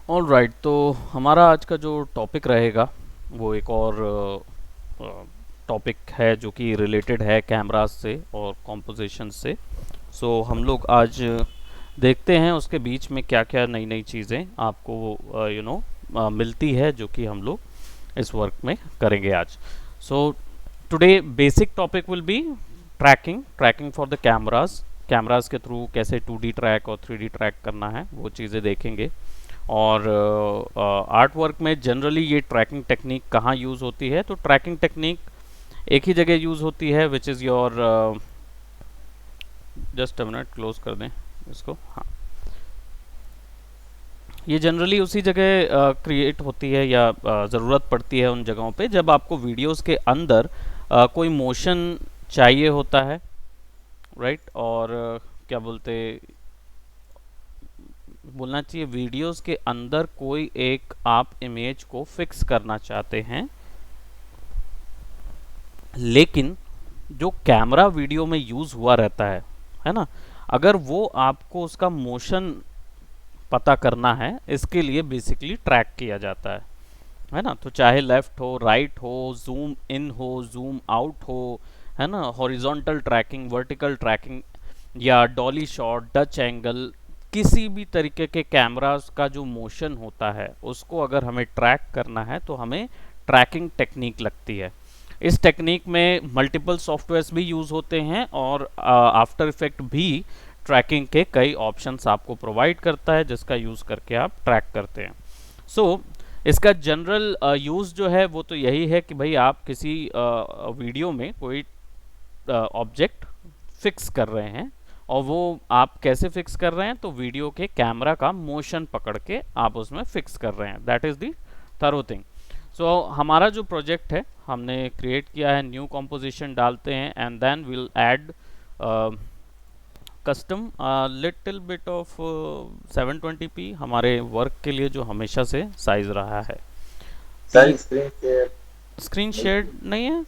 All right, तो हमारा आज का जो टॉपिक रहेगा वो एक और टॉपिक है जो कि रिलेटेड है कैमरास से और कॉम्पोजिशन से। सो हम लोग आज देखते हैं उसके बीच में क्या क्या नई नई चीज़ें आपको मिलती है जो कि हम लोग इस वर्क में करेंगे आज। So today basic topic will be tracking for the cameras के थ्रू कैसे 2D ट्रैक और 3D ट्रैक करना है वो चीज़ें देखेंगे। और आर्ट वर्क में जनरली ये ट्रैकिंग टेक्निक कहाँ यूज़ होती है, तो ट्रैकिंग टेक्निक एक ही जगह यूज़ होती है which is your, just a minute close कर दें इसको। हाँ, ये जनरली उसी जगह क्रिएट होती है या ज़रूरत पड़ती है उन जगहों पे जब आपको वीडियोस के अंदर कोई मोशन चाहिए होता है, राइट। और क्या बोलना चाहिए, वीडियोस के अंदर कोई एक आप इमेज को फिक्स करना चाहते हैं, लेकिन जो कैमरा वीडियो में यूज हुआ रहता है ना, अगर वो आपको उसका मोशन पता करना है, इसके लिए बेसिकली ट्रैक किया जाता है ना। तो चाहे लेफ्ट हो, राइट हो, जूम इन हो, जूम आउट हो, है ना, हॉरिजॉन्टल ट्रैकिंग, वर्टिकल ट्रैकिंग या डॉली शॉट, डच एंगल, किसी भी तरीके के कैमरास का जो मोशन होता है उसको अगर हमें ट्रैक करना है तो हमें ट्रैकिंग टेक्निक लगती है। इस टेक्निक में मल्टीपल सॉफ्टवेयर्स भी यूज़ होते हैं और आफ्टर इफेक्ट भी ट्रैकिंग के कई ऑप्शंस आपको प्रोवाइड करता है जिसका यूज़ करके आप ट्रैक करते हैं। सो इसका जनरल यूज़ जो है वो तो यही है कि भाई आप किसी वीडियो में कोई ऑब्जेक्ट फिक्स कर रहे हैं, और वो आप कैसे फिक्स कर रहे हैं, तो वीडियो के कैमरा का मोशन पकड़ के आप उसमें फिक्स कर रहे हैं। That is the thorough thing. So हमारा जो प्रोजेक्ट है हमने क्रिएट किया है, न्यू कॉम्पोजिशन डालते हैं and then will add custom little bit of 720p हमारे वर्क के लिए जो हमेशा से साइज रहा है। सर स्क्रीन शेयर स्क्रीन नहीं शेयर की। नहीं है।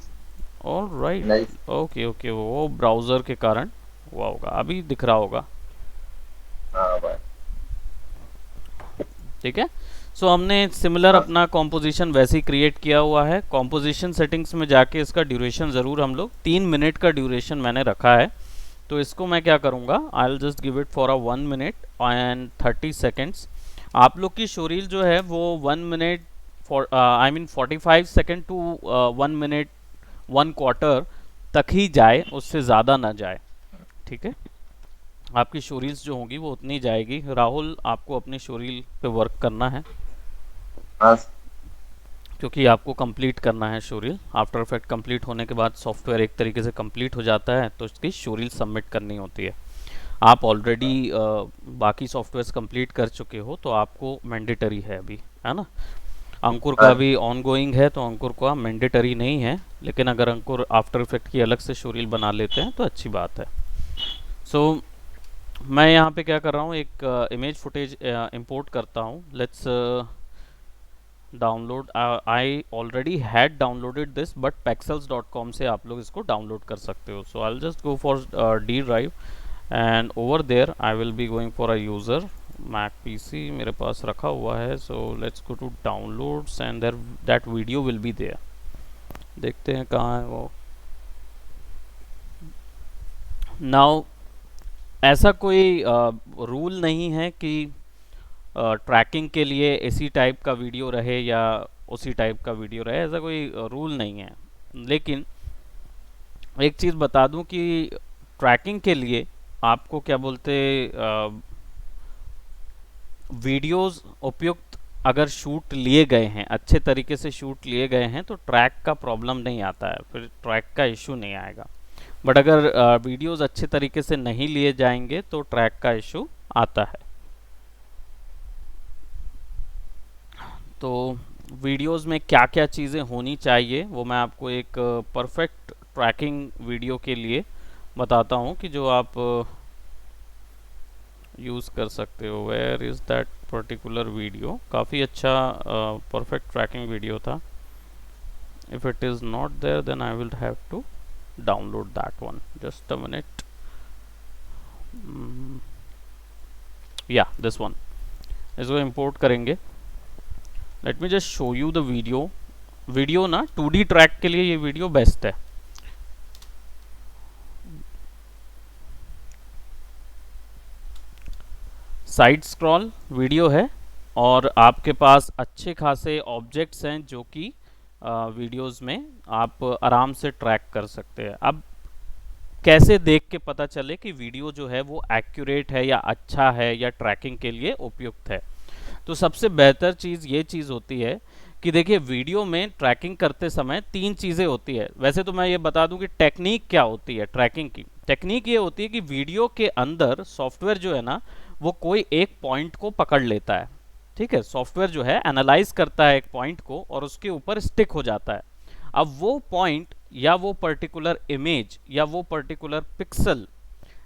ऑल नहीं। राइट, ओके ओके, वो ब्राउज़र के कारण हुआ होगा, अभी दिख रहा होगा। हाँ भाई। ठीक है। सो हमने सिमिलर हाँ। अपना कॉम्पोजिशन वैसे ही क्रिएट किया हुआ है। कॉम्पोजिशन सेटिंग्स में जाके इसका ड्यूरेशन ज़रूर हम लोग 3 मिनट का ड्यूरेशन मैंने रखा है। तो इसको मैं क्या करूँगा, I will just give it for a 1 minute and 30 seconds. आप लोग की शोरील जो है वो 1 minute for I mean 45 second to 1 minute 1/4 तक ही जाए, उससे ज़्यादा ना जाए। ठीक है, आपकी शोरील्स जो होंगी वो उतनी जाएगी। राहुल, आपको अपनी शोरील पे वर्क करना है हाँ। क्योंकि आपको कंप्लीट करना है शोरील। आफ्टर इफेक्ट कंप्लीट होने के बाद सॉफ्टवेयर एक तरीके से कंप्लीट हो जाता है तो इसकी शोरील सबमिट करनी होती है। आप ऑलरेडी बाकी सॉफ्टवेयर्स कंप्लीट कर चुके हो तो आपको मैंडेटरी है अभी, है ना। अंकुर का हाँ। भी ऑन गोइंग है तो अंकुर का मैंडेटरी नहीं है, लेकिन अगर अंकुर आफ्टर इफेक्ट की अलग से शोरील बना लेते हैं तो अच्छी बात है। सो मैं यहाँ पे क्या कर रहा हूँ, एक इमेज फुटेज इंपोर्ट करता हूँ। Let's download, I already had downloaded this but pexels.com से आप लोग इसको डाउनलोड कर सकते हो। So I just go for D drive and over there I will be going for a user Mac PC मेरे पास रखा हुआ है। So let's go to downloads and there that video will be there. देखते हैं कहाँ है वो। नाउ ऐसा कोई रूल नहीं है कि ट्रैकिंग के लिए इसी टाइप का वीडियो रहे या उसी टाइप का वीडियो रहे, ऐसा कोई रूल नहीं है। लेकिन एक चीज़ बता दूं कि ट्रैकिंग के लिए आपको क्या बोलते, वीडियोस उपयुक्त अगर शूट लिए गए हैं, अच्छे तरीके से शूट लिए गए हैं, तो ट्रैक का प्रॉब्लम नहीं आता है, फिर ट्रैक का इशू नहीं आएगा। बट अगर वीडियोस अच्छे तरीके से नहीं लिए जाएंगे तो ट्रैक का इशू आता है। तो वीडियोस में क्या क्या चीज़ें होनी चाहिए वो मैं आपको एक परफेक्ट ट्रैकिंग वीडियो के लिए बताता हूँ कि जो आप यूज़ कर सकते हो। Where is that particular video, काफ़ी अच्छा परफेक्ट ट्रैकिंग वीडियो था। If it is not there then I will have to download that one, just a minute. या दिस वन, इसको इंपोर्ट करेंगे। Let me just show you the video ना 2D track के लिए ये video best है। Side scroll video है और आपके पास अच्छे खासे ऑब्जेक्ट्स हैं जो कि वीडियोस में आप आराम से ट्रैक कर सकते हैं। अब कैसे देख के पता चले कि वीडियो जो है वो एक्यूरेट है या अच्छा है या ट्रैकिंग के लिए उपयुक्त है? तो सबसे बेहतर चीज़ ये चीज़ होती है कि देखिए वीडियो में ट्रैकिंग करते समय 3 चीज़ें होती है। वैसे तो मैं ये बता दूं कि टेक्निक क्या होती है ट्रैकिंग की। टेक्निक ये होती है कि वीडियो के अंदर सॉफ्टवेयर जो है ना वो कोई एक पॉइंट को पकड़ लेता है। ठीक है, सॉफ्टवेयर जो है एनालाइज करता है एक पॉइंट को और उसके ऊपर स्टिक हो जाता है। अब वो पॉइंट या वो पर्टिकुलर इमेज या वो पर्टिकुलर पिक्सल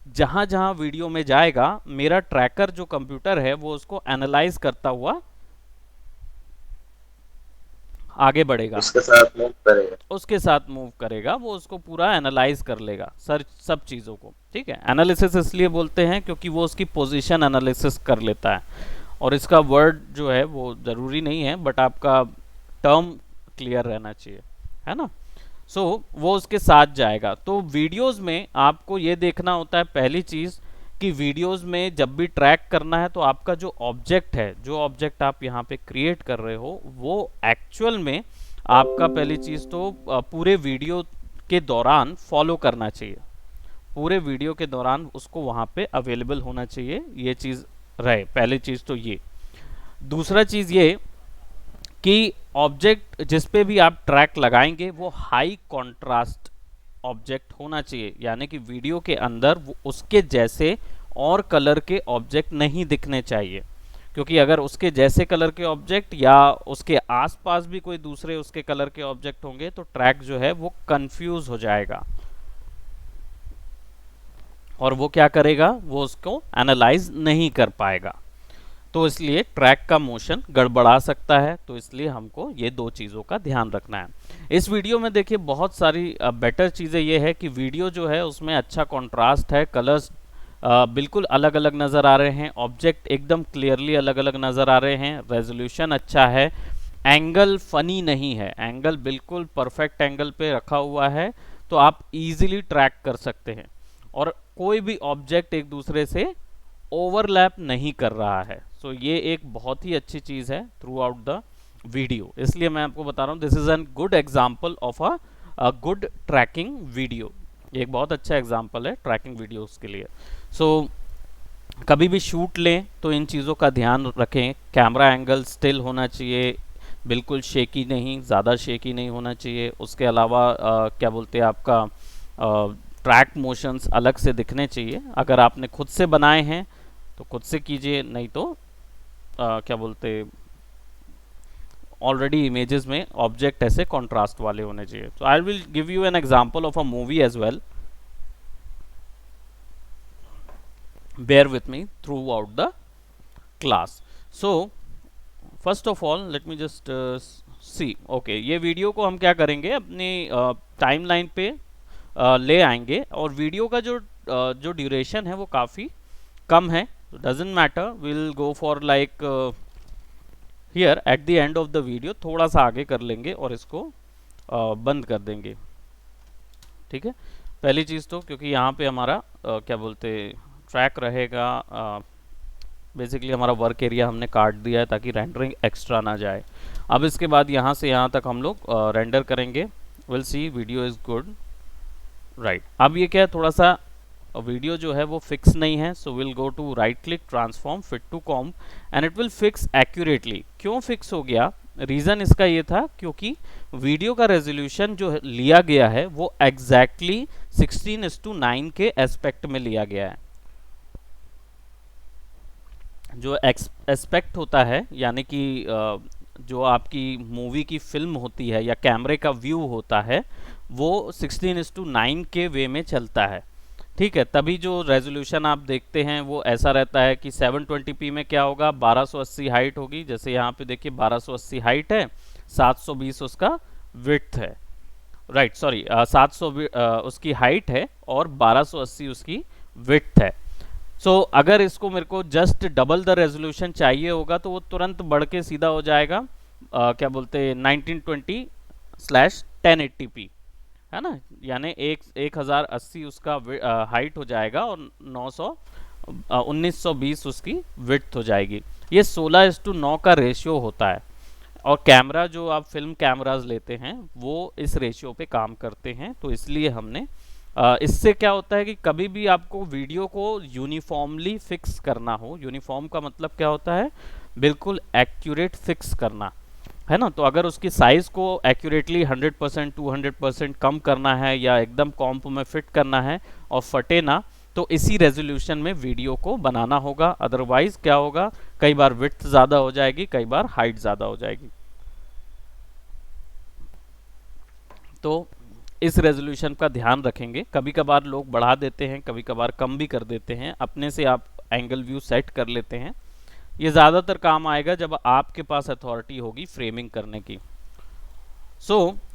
जहां जहां वीडियो में जाएगा, मेरा ट्रैकर जो कंप्यूटर है वो उसको एनालाइज करता हुआ आगे बढ़ेगा, उसके साथ मूव करेगा। उसके साथ मूव करेगा, वो उसको पूरा एनालाइज कर लेगा सर सब चीज़ों को। ठीक है, एनालिसिस इसलिए बोलते हैं क्योंकि वो उसकी पोजीशन एनालिसिस कर लेता है। और इसका वर्ड जो है वो ज़रूरी नहीं है, बट आपका टर्म क्लियर रहना चाहिए, है ना। सो वो उसके साथ जाएगा। तो वीडियोस में आपको ये देखना होता है पहली चीज़ कि वीडियोस में जब भी ट्रैक करना है तो आपका जो ऑब्जेक्ट है, जो ऑब्जेक्ट आप यहाँ पे क्रिएट कर रहे हो, वो एक्चुअल में आपका पहली चीज़ तो पूरे वीडियो के दौरान फॉलो करना चाहिए। पूरे वीडियो के दौरान उसको वहाँ पे अवेलेबल होना चाहिए, ये चीज़ रहे। पहली चीज़ तो ये। दूसरा चीज़ ये कि ऑब्जेक्ट जिस पे भी आप ट्रैक लगाएंगे वो हाई कॉन्ट्रास्ट ऑब्जेक्ट होना चाहिए, यानी कि वीडियो के अंदर वो उसके जैसे और कलर के ऑब्जेक्ट नहीं दिखने चाहिए। क्योंकि अगर उसके जैसे कलर के ऑब्जेक्ट या उसके आसपास भी कोई दूसरे उसके कलर के ऑब्जेक्ट होंगे तो ट्रैक जो है वो कंफ्यूज हो जाएगा और वो क्या करेगा, वो उसको एनालाइज नहीं कर पाएगा। तो इसलिए ट्रैक का मोशन गड़बड़ा सकता है। तो इसलिए हमको ये 2 चीज़ों का ध्यान रखना है। इस वीडियो में देखिए बहुत सारी बेटर चीज़ें ये है कि वीडियो जो है उसमें अच्छा कंट्रास्ट है, कलर्स बिल्कुल अलग अलग नज़र आ रहे हैं, ऑब्जेक्ट एकदम क्लियरली अलग अलग नज़र आ रहे हैं, रेजोल्यूशन अच्छा है, एंगल फनी नहीं है, एंगल बिल्कुल परफेक्ट एंगल पे रखा हुआ है, तो आप इजीली ट्रैक कर सकते हैं। और कोई भी ऑब्जेक्ट एक दूसरे से ओवरलैप नहीं कर रहा है। सो ये एक बहुत ही अच्छी चीज़ है थ्रू आउट द वीडियो। इसलिए मैं आपको बता रहा हूँ this is an good example of a good tracking video. ये एक बहुत अच्छा एग्जाम्पल है ट्रैकिंग वीडियोस के लिए। सो कभी भी शूट लें तो इन चीज़ों का ध्यान रखें। कैमरा एंगल स्टिल होना चाहिए, बिल्कुल शेकी नहीं, ज़्यादा शेकी नहीं होना चाहिए। उसके अलावा क्या बोलते हैं आपका ट्रैक मोशंस अलग से दिखने चाहिए। अगर आपने खुद से बनाए हैं तो खुद से कीजिए, नहीं तो क्या बोलते ऑलरेडी इमेजेस में ऑब्जेक्ट ऐसे कॉन्ट्रास्ट वाले होने चाहिए। तो I will give you an example of a movie as well, bear with me throughout the class. So first of all let me just see, okay, ये वीडियो को हम क्या करेंगे अपनी टाइमलाइन पे ले आएंगे और वीडियो का जो ड्यूरेशन है वो काफ़ी कम है। Doesn't matter, will go for like here at the end of the video थोड़ा सा आगे कर लेंगे और इसको बंद कर देंगे। ठीक है, पहली चीज़ तो क्योंकि यहाँ पे हमारा क्या बोलते ट्रैक रहेगा, बेसिकली हमारा वर्क एरिया हमने काट दिया है ताकि रेंडरिंग एक्स्ट्रा ना जाए। अब इसके बाद यहाँ से यहाँ तक हम लोग रेंडर करेंगे। Will see video is good, right. अब ये क्या है, थोड़ा सा वीडियो जो है वो फिक्स नहीं है, so will go to right click transform fit to comp and it will fix accurately. क्यों फिक्स हो गया, रीज़न इसका ये था क्योंकि वीडियो का रेजोल्यूशन जो लिया गया है वो एग्जैक्टली 16:9 के एस्पेक्ट में लिया गया है। जो एस्पेक्ट होता है यानी कि जो आपकी मूवी की फिल्म होती है या कैमरे का व्यू होता है वो 16:9 के वे में चलता है। ठीक है, तभी जो रेजोल्यूशन आप देखते हैं वो ऐसा रहता है कि 720p में क्या होगा, 1280 हाइट होगी। जैसे यहाँ पे देखिए 1280 हाइट है, 720 उसका विड्थ है, राइट, सॉरी 700 उसकी हाइट है और 1280 उसकी विड्थ है। सो अगर इसको मेरे को जस्ट डबल द रेजोल्यूशन चाहिए होगा तो वो तुरंत बढ़ के सीधा हो जाएगा क्या बोलते हैं 1920/1080p, है ना, यानी 1080 उसका हाइट हो जाएगा और 1920 उसकी विड्थ हो जाएगी। ये 16:9 का रेशियो होता है। और कैमरा जो आप फिल्म कैमराज लेते हैं वो इस रेशियो पे काम करते हैं, तो इसलिए हमने इससे क्या होता है कि कभी भी आपको वीडियो को यूनिफॉर्मली फिक्स करना हो, यूनिफॉर्म का मतलब क्या होता है, बिल्कुल एक्यूरेट फिक्स करना, है ना। तो अगर उसकी साइज को एक्यूरेटली 100% 200% कम करना है या एकदम कॉम्प में फिट करना है और फटे ना, तो इसी रेजोल्यूशन में वीडियो को बनाना होगा। अदरवाइज क्या होगा, कई बार विड्थ ज़्यादा हो जाएगी, कई बार हाइट ज़्यादा हो जाएगी। तो इस रेजोल्यूशन का ध्यान रखेंगे। कभी कभार लोग बढ़ा देते हैं, कभी कभार कम भी कर देते हैं, अपने से आप एंगल व्यू सेट कर लेते हैं। ये ज़्यादातर काम आएगा जब आपके पास अथॉरिटी होगी फ्रेमिंग करने की।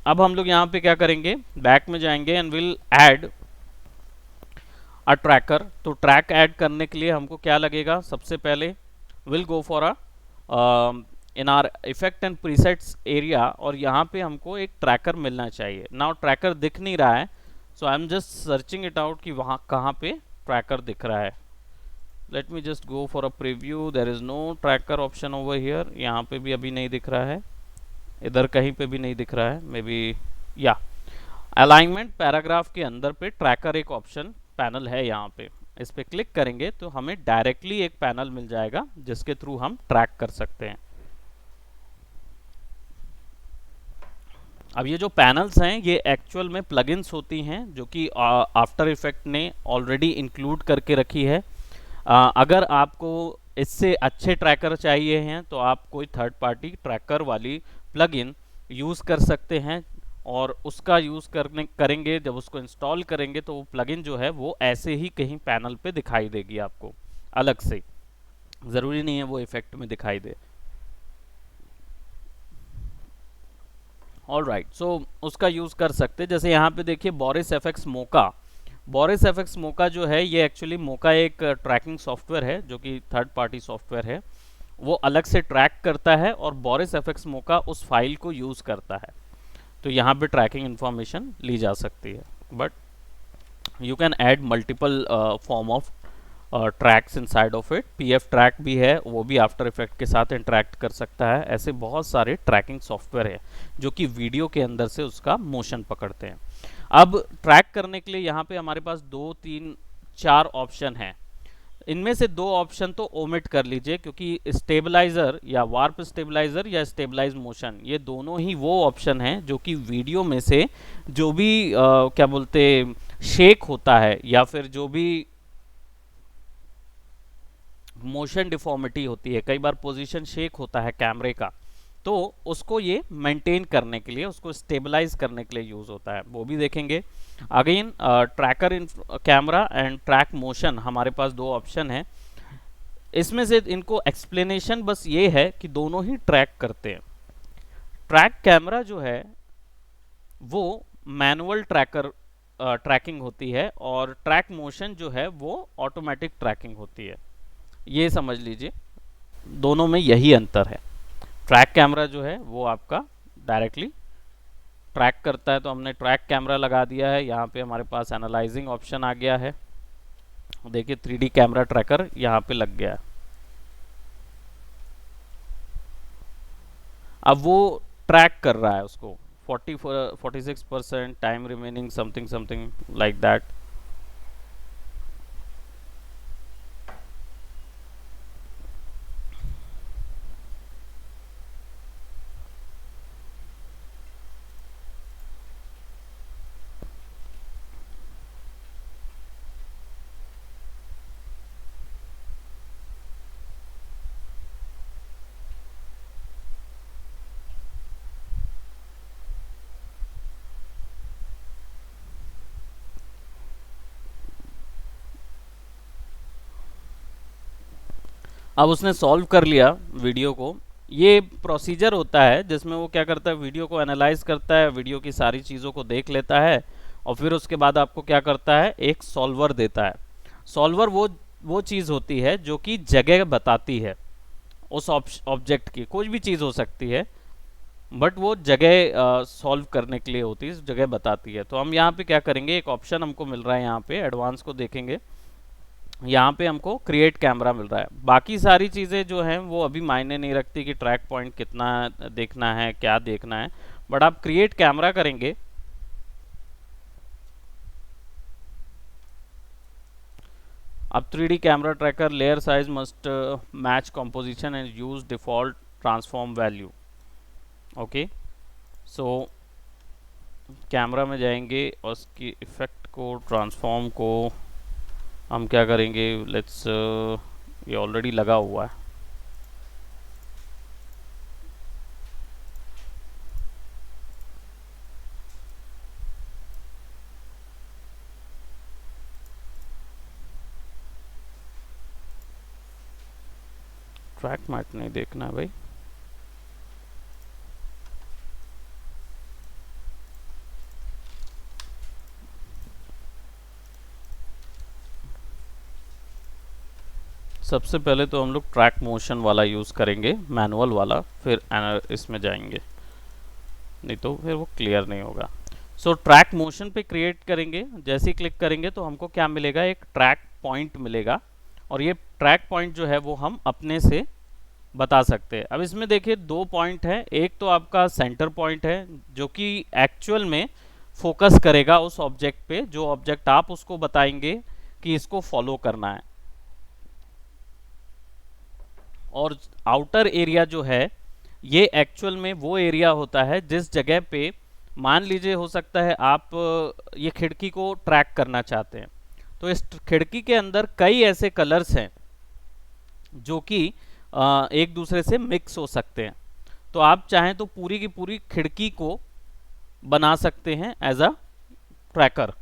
अब हम लोग यहाँ पे क्या करेंगे, बैक में जाएंगे and will add a tracker. तो ट्रैक ऐड करने के लिए हमको क्या लगेगा, सबसे पहले will go for a in are effect and presets area, और यहाँ पे हमको एक ट्रैकर मिलना चाहिए। नाउ ट्रैकर दिख नहीं रहा है, so I am just searching it out कि वहाँ कहाँ पे ट्रैकर दिख रहा है। Let me just go for a preview, there is no tracker option over here. यहाँ पे भी अभी नहीं दिख रहा है, इधर कहीं पे भी नहीं दिख रहा है, मे बी या अलाइनमेंट पैराग्राफ के अंदर पे ट्रैकर एक ऑप्शन पैनल है, यहाँ पे इस पे क्लिक करेंगे तो हमें डायरेक्टली एक पैनल मिल जाएगा जिसके थ्रू हम ट्रैक कर सकते हैं। अब ये जो पैनल्स हैं ये एक्चुअल में प्लगइन्स होती हैं जो कि आफ्टर इफेक्ट ने ऑलरेडी इंक्लूड करके रखी है। अगर आपको इससे अच्छे ट्रैकर चाहिए हैं तो आप कोई थर्ड पार्टी ट्रैकर वाली प्लगइन यूज़ कर सकते हैं, और उसका यूज़ करेंगे जब उसको इंस्टॉल करेंगे तो वो प्लगइन जो है वो ऐसे ही कहीं पैनल पे दिखाई देगी आपको अलग से, ज़रूरी नहीं है वो इफेक्ट में दिखाई दे। ऑल राइट, सो उसका यूज़ कर सकते हैं। जैसे यहाँ पे देखिए बोरिस एफएक्स मोका, बोरिस एफएक्स मोका जो है ये एक्चुअली मोका एक ट्रैकिंग सॉफ्टवेयर है जो कि थर्ड पार्टी सॉफ्टवेयर है, वो अलग से ट्रैक करता है और बोरिस एफएक्स मोका उस फाइल को यूज़ करता है। तो यहाँ पे ट्रैकिंग इन्फॉर्मेशन ली जा सकती है, but you can add multiple form of tracks inside of it. PF track भी है, वो भी आफ्टर इफेक्ट के साथ इंटरेक्ट कर सकता है। ऐसे बहुत सारे ट्रैकिंग सॉफ्टवेयर है जो कि वीडियो के अंदर से उसका मोशन पकड़ते हैं। अब ट्रैक करने के लिए यहाँ पे हमारे पास 2 3 4 ऑप्शन हैं। इनमें से 2 ऑप्शन तो ओमिट कर लीजिए, क्योंकि स्टेबलाइजर या वार्प स्टेबलाइजर या स्टेबलाइज मोशन, ये दोनों ही वो ऑप्शन हैं जो कि वीडियो में से जो भी क्या बोलते शेक होता है या फिर जो भी मोशन डिफॉर्मिटी होती है, कई बार पोजीशन शेक होता है कैमरे का, तो उसको ये मेंटेन करने के लिए, उसको स्टेबलाइज करने के लिए यूज होता है, वो भी देखेंगे। Again tracker in camera and track motion, हमारे पास 2 ऑप्शन है। इसमें से इनको एक्सप्लेनेशन बस ये है कि दोनों ही ट्रैक करते हैं। ट्रैक कैमरा जो है वो मैनुअल ट्रैकिंग होती है और ट्रैक मोशन जो है वो ऑटोमेटिक ट्रैकिंग होती है। ये समझ लीजिए दोनों में यही अंतर है। ट्रैक कैमरा जो है वो आपका डायरेक्टली ट्रैक करता है, तो हमने ट्रैक कैमरा लगा दिया है। यहाँ पे हमारे पास एनालाइजिंग ऑप्शन आ गया है, देखिए 3D कैमरा ट्रैकर यहाँ पे लग गया है। अब वो ट्रैक कर रहा है उसको 46% time remaining something something like that. अब उसने सॉल्व कर लिया वीडियो को। ये प्रोसीजर होता है जिसमें वो क्या करता है, वीडियो को एनालाइज करता है, वीडियो की सारी चीज़ों को देख लेता है और फिर उसके बाद आपको क्या करता है, एक सॉल्वर देता है। सॉल्वर वो चीज़ होती है जो कि जगह बताती है उस ऑब्जेक्ट की, कोई भी चीज़ हो सकती है। बट वो जगह सॉल्व करने के लिए होती है, जगह बताती है। तो हम यहाँ पे क्या करेंगे, एक ऑप्शन हमको मिल रहा है यहाँ पे, एडवांस को देखेंगे, यहाँ पे हमको क्रिएट कैमरा मिल रहा है। बाकी सारी चीज़ें जो हैं वो अभी मायने नहीं रखती कि ट्रैक पॉइंट कितना देखना है, क्या देखना है, बट आप क्रिएट कैमरा करेंगे। अब 3D camera tracker layer size must match composition and use default transform value. Okay, so camera में जाएंगे और उसकी इफेक्ट को, ट्रांसफॉर्म को हम क्या करेंगे, लेट्स ये ऑलरेडी लगा हुआ है। ट्रैक मैट नहीं देखना है भाई। सबसे पहले तो हम लोग ट्रैक मोशन वाला यूज़ करेंगे, मैनुअल वाला, फिर इसमें जाएंगे, नहीं तो फिर वो क्लियर नहीं होगा। सो ट्रैक मोशन पे क्रिएट करेंगे, जैसे ही क्लिक करेंगे तो हमको क्या मिलेगा, एक ट्रैक पॉइंट मिलेगा, और ये ट्रैक पॉइंट जो है वो हम अपने से बता सकते हैं। अब इसमें देखिए 2 पॉइंट है, एक तो आपका सेंटर पॉइंट है जो कि एक्चुअल में फोकस करेगा उस ऑब्जेक्ट पे, जो ऑब्जेक्ट आप उसको बताएंगे कि इसको फॉलो करना है। और आउटर एरिया जो है ये एक्चुअल में वो एरिया होता है जिस जगह पे, मान लीजिए हो सकता है आप ये खिड़की को ट्रैक करना चाहते हैं, तो इस खिड़की के अंदर कई ऐसे कलर्स हैं जो कि एक दूसरे से मिक्स हो सकते हैं। तो आप चाहें तो पूरी की पूरी खिड़की को बना सकते हैं एज अ ट्रैकर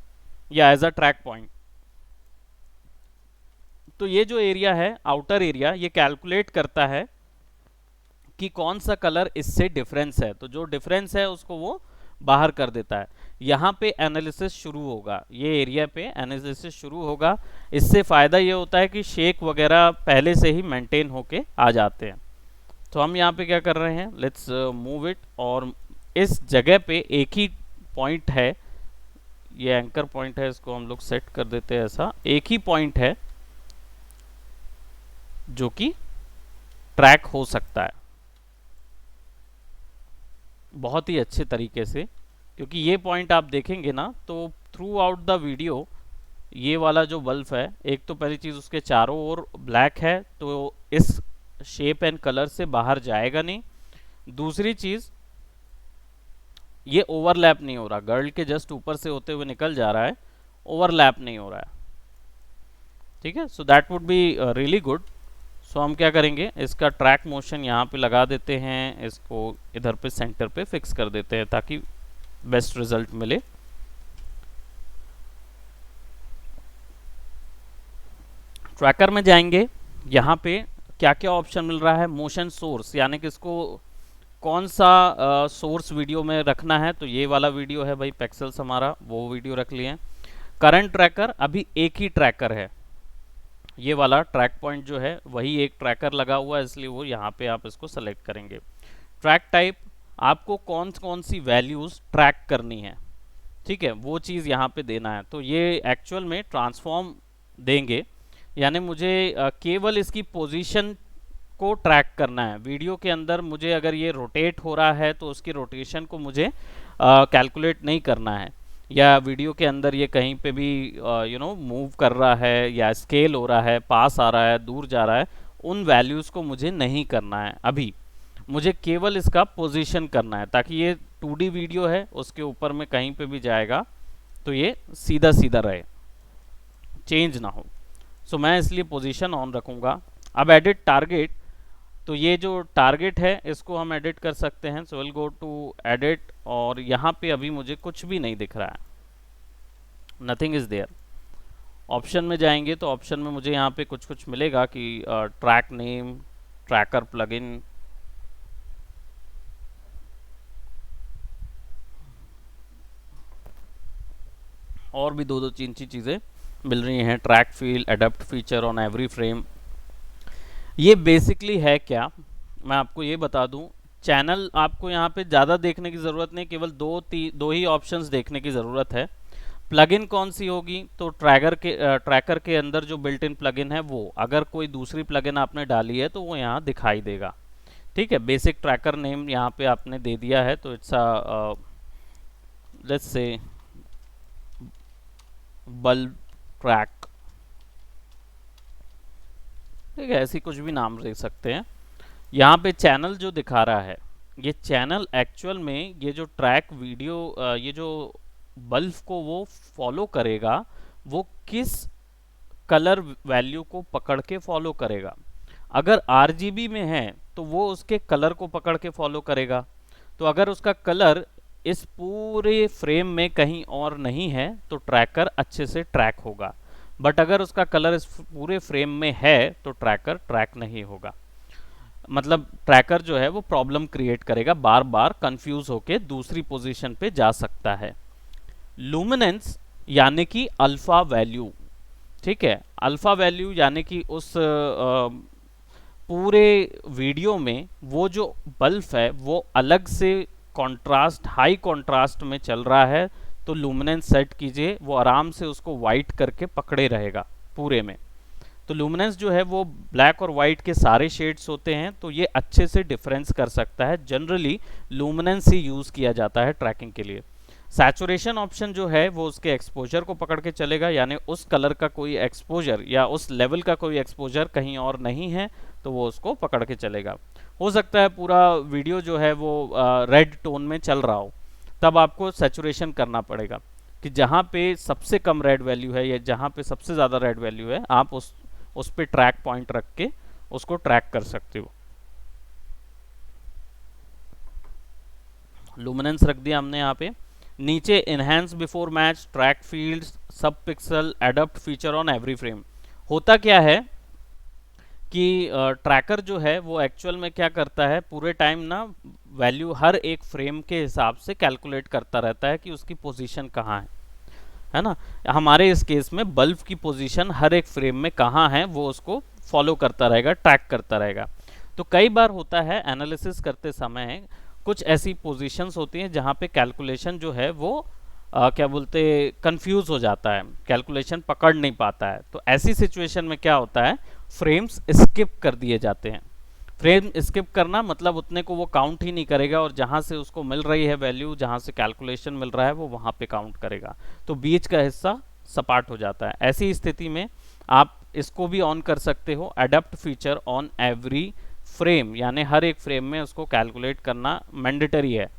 या एज अ ट्रैक पॉइंट। तो ये जो एरिया है, आउटर एरिया, ये कैलकुलेट करता है कि कौन सा कलर इससे डिफरेंस है, तो जो डिफरेंस है उसको वो बाहर कर देता है। यहाँ पे एनालिसिस शुरू होगा, ये एरिया पे एनालिसिस शुरू होगा। इससे फ़ायदा ये होता है कि शेक वगैरह पहले से ही मेंटेन होके आ जाते हैं। तो हम यहाँ पे क्या कर रहे हैं, लेट्स मूव इट, और इस जगह पे एक ही पॉइंट है, ये एंकर पॉइंट है, इसको हम लोग सेट कर देते हैं ऐसा, एक ही पॉइंट है जो कि ट्रैक हो सकता है बहुत ही अच्छे तरीके से, क्योंकि ये पॉइंट आप देखेंगे ना तो थ्रू आउट द वीडियो ये वाला जो बल्ब है, एक तो पहली चीज़ उसके चारों ओर ब्लैक है तो इस शेप एंड कलर से बाहर जाएगा नहीं। दूसरी चीज़, ये ओवरलैप नहीं हो रहा, गर्ल के जस्ट ऊपर से होते हुए निकल जा रहा है, ओवरलैप नहीं हो रहा है। ठीक है, so that would be really good. So हम क्या करेंगे, इसका ट्रैक मोशन यहाँ पे लगा देते हैं, इसको इधर पे सेंटर पे फिक्स कर देते हैं ताकि बेस्ट रिजल्ट मिले। ट्रैकर में जाएंगे, यहाँ पे क्या क्या ऑप्शन मिल रहा है, मोशन सोर्स, यानी कि इसको कौन सा सोर्स वीडियो में रखना है, तो ये वाला वीडियो है भाई, पिक्सेल्स हमारा वो वीडियो रख लिए। करंट ट्रैकर, अभी एक ही ट्रैकर है, ये वाला ट्रैक पॉइंट जो है वही एक ट्रैकर लगा हुआ है, इसलिए वो यहाँ पे आप इसको सेलेक्ट करेंगे। ट्रैक टाइप, आपको कौन कौन सी वैल्यूज़ ट्रैक करनी है, ठीक है, वो चीज़ यहाँ पे देना है। तो ये एक्चुअल में ट्रांसफॉर्म देंगे, यानी मुझे केवल इसकी पोजीशन को ट्रैक करना है। वीडियो के अंदर मुझे अगर ये रोटेट हो रहा है तो उसकी रोटेशन को मुझे कैलकुलेट नहीं करना है, या वीडियो के अंदर ये कहीं पे भी मूव कर रहा है या स्केल हो रहा है, पास आ रहा है, दूर जा रहा है, उन वैल्यूज़ को मुझे नहीं करना है। अभी मुझे केवल इसका पोजीशन करना है, ताकि ये 2D वीडियो है, उसके ऊपर में कहीं पे भी जाएगा तो ये सीधा सीधा रहे, चेंज ना हो। सो मैं इसलिए पोजीशन ऑन रखूँगा। अब एडिट टारगेट, तो ये जो टारगेट है इसको हम एडिट कर सकते हैं। So will go to edit, और यहाँ पे अभी मुझे कुछ भी नहीं दिख रहा है, नथिंग इज़ देयर। ऑप्शन में जाएंगे तो ऑप्शन में मुझे यहाँ पे कुछ कुछ मिलेगा कि ट्रैक नेम, ट्रैकर प्लगइन, और भी दो दो तीन चीज़ें मिल रही हैं, track field, adopt feature on every frame. ये बेसिकली है क्या, मैं आपको ये बता दूं, चैनल आपको यहाँ पे ज़्यादा देखने की ज़रूरत नहीं, केवल दो ही ऑप्शंस देखने की ज़रूरत है। प्लगइन कौन सी होगी, तो ट्रैकर के अंदर जो बिल्ट इन प्लगइन है वो, अगर कोई दूसरी प्लगइन आपने डाली है तो वो यहाँ दिखाई देगा। ठीक है, बेसिक ट्रैकर नेम यहाँ पे आपने दे दिया है, तो it's let's say bulb track. ठीक है, ऐसी कुछ भी नाम दे सकते हैं। यहाँ पे चैनल जो दिखा रहा है, ये चैनल एक्चुअल में ये जो ट्रैक वीडियो ये जो बल्ब को वो फॉलो करेगा, वो किस कलर वैल्यू को पकड़ के फॉलो करेगा। अगर आरजीबी में है तो वो उसके कलर को पकड़ के फॉलो करेगा। तो अगर उसका कलर इस पूरे फ्रेम में कहीं और नहीं है तो ट्रैकर अच्छे से ट्रैक होगा, बट अगर उसका कलर इस पूरे फ्रेम में है तो ट्रैकर ट्रैक नहीं होगा। मतलब ट्रैकर जो है वो प्रॉब्लम क्रिएट करेगा, बार बार कंफ्यूज होके दूसरी पोजीशन पे जा सकता है। लुमिनेंस यानी कि अल्फा वैल्यू। ठीक है, अल्फा वैल्यू यानी कि उस पूरे वीडियो में वो जो बल्ब है वो अलग से कंट्रास्ट, हाई कंट्रास्ट में चल रहा है, तो लुमिनेंस सेट कीजिए, वो आराम से उसको वाइट करके पकड़े रहेगा पूरे में। तो लुमिनेंस जो है वो ब्लैक और वाइट के सारे शेड्स होते हैं, तो ये अच्छे से डिफरेंस कर सकता है। जनरली लुमिनेंस ही यूज़ किया जाता है ट्रैकिंग के लिए। सैचुरेशन ऑप्शन जो है वो उसके एक्सपोजर को पकड़ के चलेगा, यानी उस कलर का कोई एक्सपोजर या उस लेवल का कोई एक्सपोजर कहीं और नहीं है तो वो उसको पकड़ के चलेगा। हो सकता है पूरा वीडियो जो है वो रेड टोन में चल रहा हो, तब आपको सैचुरेशन करना पड़ेगा कि जहाँ पे सबसे कम रेड वैल्यू है या जहाँ पे सबसे ज़्यादा रेड वैल्यू है, आप उस पे ट्रैक पॉइंट रख के उसको ट्रैक कर सकते हो। लुमिनेंस रख दिया हमने यहाँ पे। नीचे enhance before match, track fields, sub pixel, adapt feature on every frame. होता क्या है कि ट्रैकर जो है वो एक्चुअल में क्या करता है, पूरे टाइम ना वैल्यू हर एक फ्रेम के हिसाब से कैलकुलेट करता रहता है कि उसकी पोजीशन कहाँ है ना। हमारे इस केस में बल्ब की पोजीशन हर एक फ्रेम में कहाँ है वो उसको फॉलो करता रहेगा, ट्रैक करता रहेगा। तो कई बार होता है एनालिसिस करते समय कुछ ऐसी पोजीशंस होती हैं जहाँ पे कैलकुलेशन जो है वो क्या बोलते कंफ्यूज हो जाता है, कैलकुलेशन पकड़ नहीं पाता है। तो ऐसी सिचुएशन में क्या होता है, फ्रेम्स स्किप कर दिए जाते हैं। फ्रेम स्किप करना मतलब उतने को वो काउंट ही नहीं करेगा, और जहाँ से उसको मिल रही है वैल्यू, जहाँ से कैलकुलेशन मिल रहा है वो वहाँ पे काउंट करेगा, तो बीच का हिस्सा सपाट हो जाता है। ऐसी स्थिति में आप इसको भी ऑन कर सकते हो, adopt feature on every frame, यानी हर एक फ्रेम में उसको कैलकुलेट करना मैंडेटरी है।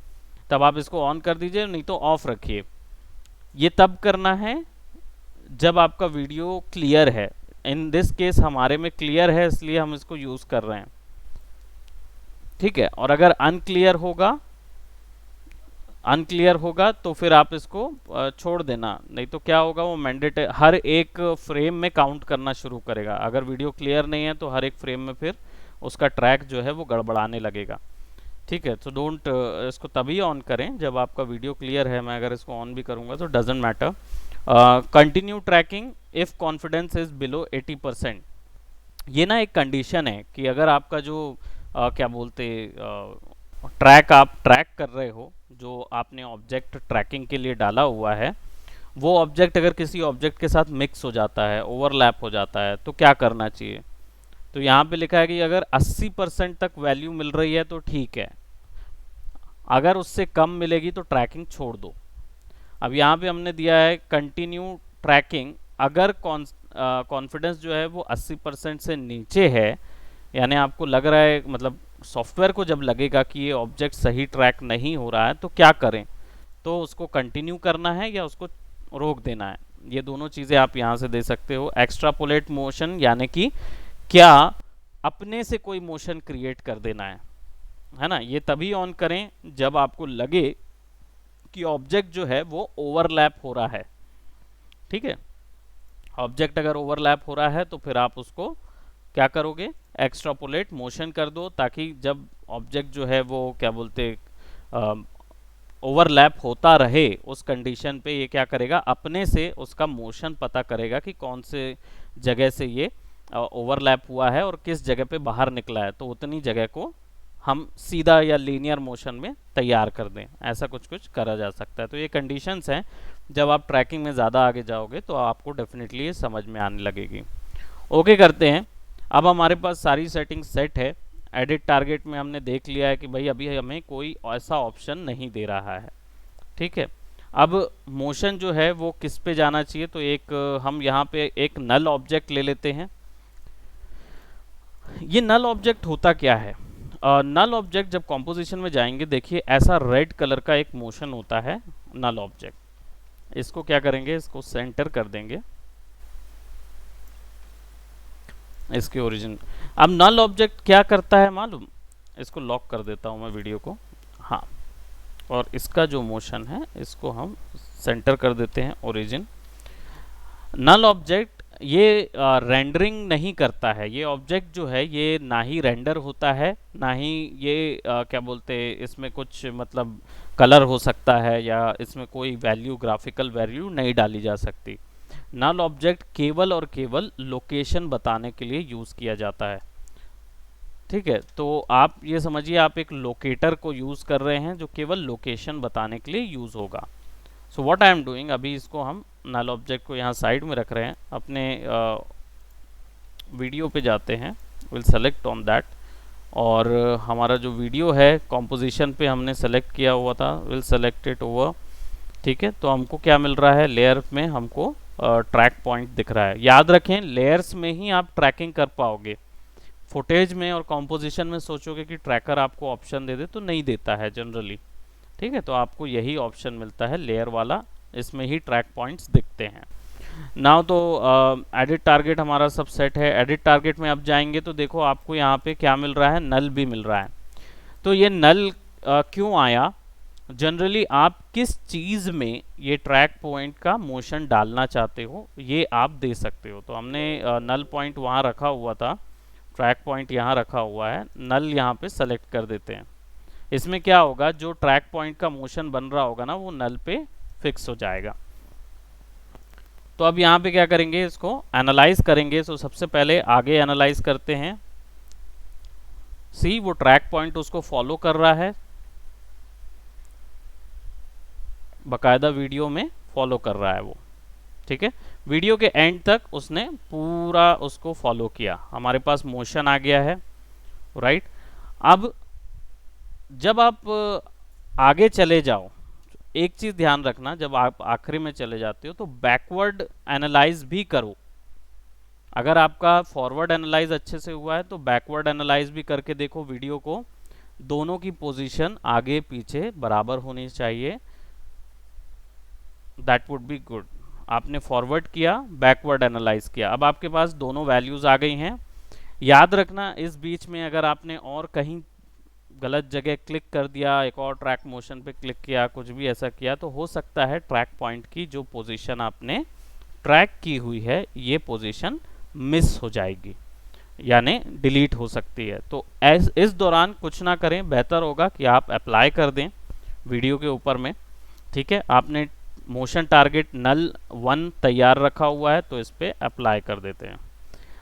तब आप इसको ऑन कर दीजिए, नहीं तो ऑफ रखिए। ये तब करना है जब आपका वीडियो क्लियर है। इन दिस केस हमारे में क्लियर है, इसलिए हम इसको यूज कर रहे हैं। ठीक है, और अगर अनक्लियर होगा तो फिर आप इसको छोड़ देना, नहीं तो क्या होगा, वो मैंडेटरी हर एक फ्रेम में काउंट करना शुरू करेगा। अगर वीडियो क्लियर नहीं है तो हर एक फ्रेम में फिर उसका ट्रैक जो है वो गड़बड़ाने लगेगा। ठीक है, तो डोंट इसको तभी ऑन करें जब आपका वीडियो क्लियर है। मैं अगर इसको ऑन भी करूंगा तो doesn't matter. Continue tracking if confidence is below 80%। ये ना एक कंडीशन है कि अगर आपका जो क्या बोलते ट्रैक आप ट्रैक कर रहे हो, जो आपने ऑब्जेक्ट ट्रैकिंग के लिए डाला हुआ है, वो ऑब्जेक्ट अगर किसी ऑब्जेक्ट के साथ मिक्स हो जाता है, ओवरलैप हो जाता है, तो क्या करना चाहिए। तो यहाँ पे लिखा है कि अगर 80% तक वैल्यू मिल रही है तो ठीक है, अगर उससे कम मिलेगी तो ट्रैकिंग छोड़ दो। अब यहाँ पे हमने दिया है कंटिन्यू ट्रैकिंग, अगर कॉन्फिडेंस जो है वो 80% से नीचे है, यानी आपको लग रहा है, मतलब सॉफ्टवेयर को जब लगेगा कि ये ऑब्जेक्ट सही ट्रैक नहीं हो रहा है, तो क्या करें, तो उसको कंटिन्यू करना है या उसको रोक देना है। ये दोनों चीज़ें आप यहाँ से दे सकते हो। एक्स्ट्रापोलेट मोशन यानी कि क्या अपने से कोई मोशन क्रिएट कर देना है ना। ये तभी ऑन करें जब आपको लगे कि ऑब्जेक्ट जो है वो ओवरलैप हो रहा है। ठीक है, ऑब्जेक्ट अगर ओवरलैप हो रहा है तो फिर आप उसको क्या करोगे, एक्स्ट्रापोलेट मोशन कर दो, ताकि जब ऑब्जेक्ट जो है वो क्या बोलते ओवरलैप होता रहे, उस कंडीशन पे ये क्या करेगा, अपने से उसका मोशन पता करेगा कि कौन से जगह से ये ओवरलैप हुआ है और किस जगह पे बाहर निकला है, तो उतनी जगह को हम सीधा या लीनियर मोशन में तैयार कर दें, ऐसा कुछ कुछ करा जा सकता है। तो ये कंडीशंस हैं, जब आप ट्रैकिंग में ज़्यादा आगे जाओगे तो आपको डेफिनेटली ये समझ में आने लगेगी। ओके करते हैं। अब हमारे पास सारी सेटिंग सेट है। एडिट टारगेट में हमने देख लिया है कि भाई अभी हमें कोई ऐसा ऑप्शन नहीं दे रहा है, ठीक है। अब मोशन जो है वो किस पे जाना चाहिए, तो एक हम यहाँ पे एक नल ऑब्जेक्ट ले लेते हैं। ये नल ऑब्जेक्ट होता क्या है? नल ऑब्जेक्ट जब कॉम्पोजिशन में जाएंगे, देखिए ऐसा रेड कलर का एक मोशन होता है नल ऑब्जेक्ट। इसको क्या करेंगे, इसको सेंटर कर देंगे इसके ओरिजिन। अब नल ऑब्जेक्ट क्या करता है मालूम, इसको लॉक कर देता हूं मैं वीडियो को, हाँ, और इसका जो मोशन है इसको हम सेंटर कर देते हैं ओरिजिन। नल ऑब्जेक्ट ये रेंडरिंग नहीं करता है। ये ऑब्जेक्ट जो है ये ना ही रेंडर होता है, ना ही ये क्या बोलते हैं, इसमें कुछ मतलब कलर हो सकता है या इसमें कोई वैल्यू, ग्राफिकल वैल्यू नहीं डाली जा सकती। नल ऑब्जेक्ट केवल और केवल लोकेशन बताने के लिए यूज़ किया जाता है, ठीक है। तो आप ये समझिए आप एक लोकेटर को यूज़ कर रहे हैं जो केवल लोकेशन बताने के लिए यूज़ होगा। So what I am doing, अभी इसको हम नल ऑब्जेक्ट को यहाँ साइड में रख रहे हैं, अपने वीडियो पे जाते हैं, विल सेलेक्ट ऑन दैट, और हमारा जो वीडियो है कॉम्पोजिशन पे हमने सेलेक्ट किया हुआ था, विल सेलेक्ट इट ओवर, ठीक है। तो हमको क्या मिल रहा है, लेयर में हमको ट्रैक पॉइंट दिख रहा है। याद रखें लेयर्स में ही आप ट्रैकिंग कर पाओगे। फुटेज में और कॉम्पोजिशन में सोचोगे कि ट्रैकर आपको ऑप्शन दे दे, तो नहीं देता है जनरली, ठीक है। तो आपको यही ऑप्शन मिलता है लेयर वाला, इसमें ही ट्रैक पॉइंट्स दिखते हैं। नाउ तो एडिट टारगेट हमारा सब सेट है। एडिट टारगेट में अब जाएंगे तो देखो आपको यहाँ पे क्या मिल रहा है, नल भी मिल रहा है। तो ये नल क्यों आया, जनरली आप किस चीज़ में ये ट्रैक पॉइंट का मोशन डालना चाहते हो ये आप दे सकते हो। तो हमने नल पॉइंट वहाँ रखा हुआ था, ट्रैक पॉइंट यहाँ रखा हुआ है, नल यहाँ पे सेलेक्ट कर देते हैं। इसमें क्या होगा, जो ट्रैक पॉइंट का मोशन बन रहा होगा ना वो नल पे फिक्स हो जाएगा। तो अब यहाँ पे क्या करेंगे, इसको एनालाइज करेंगे। तो सबसे पहले आगे एनालाइज करते हैं। सी वो ट्रैक पॉइंट उसको फॉलो कर रहा है, बकायदा वीडियो में फॉलो कर रहा है वो, ठीक है। वीडियो के एंड तक उसने पूरा उसको फॉलो किया, हमारे पास मोशन आ गया है, राइट। अब जब आप आगे चले जाओ, एक चीज़ ध्यान रखना, जब आप आखिरी में चले जाते हो तो बैकवर्ड एनालाइज भी करो। अगर आपका फॉरवर्ड एनालाइज अच्छे से हुआ है तो बैकवर्ड एनालाइज भी करके देखो वीडियो को, दोनों की पोजीशन आगे पीछे बराबर होनी चाहिए, दैट वुड बी गुड। आपने फॉरवर्ड किया, बैकवर्ड एनालाइज किया, अब आपके पास दोनों वैल्यूज आ गई हैं। याद रखना इस बीच में अगर आपने और कहीं गलत जगह क्लिक कर दिया, एक और ट्रैक मोशन पे क्लिक किया, कुछ भी ऐसा किया, तो हो सकता है ट्रैक पॉइंट की जो पोजीशन आपने ट्रैक की हुई है ये पोजीशन मिस हो जाएगी, यानी डिलीट हो सकती है। तो इस दौरान कुछ ना करें, बेहतर होगा कि आप अप्लाई कर दें वीडियो के ऊपर में, ठीक है। आपने मोशन टारगेट नल 1 तैयार रखा हुआ है तो इस पर अप्लाई कर देते हैं।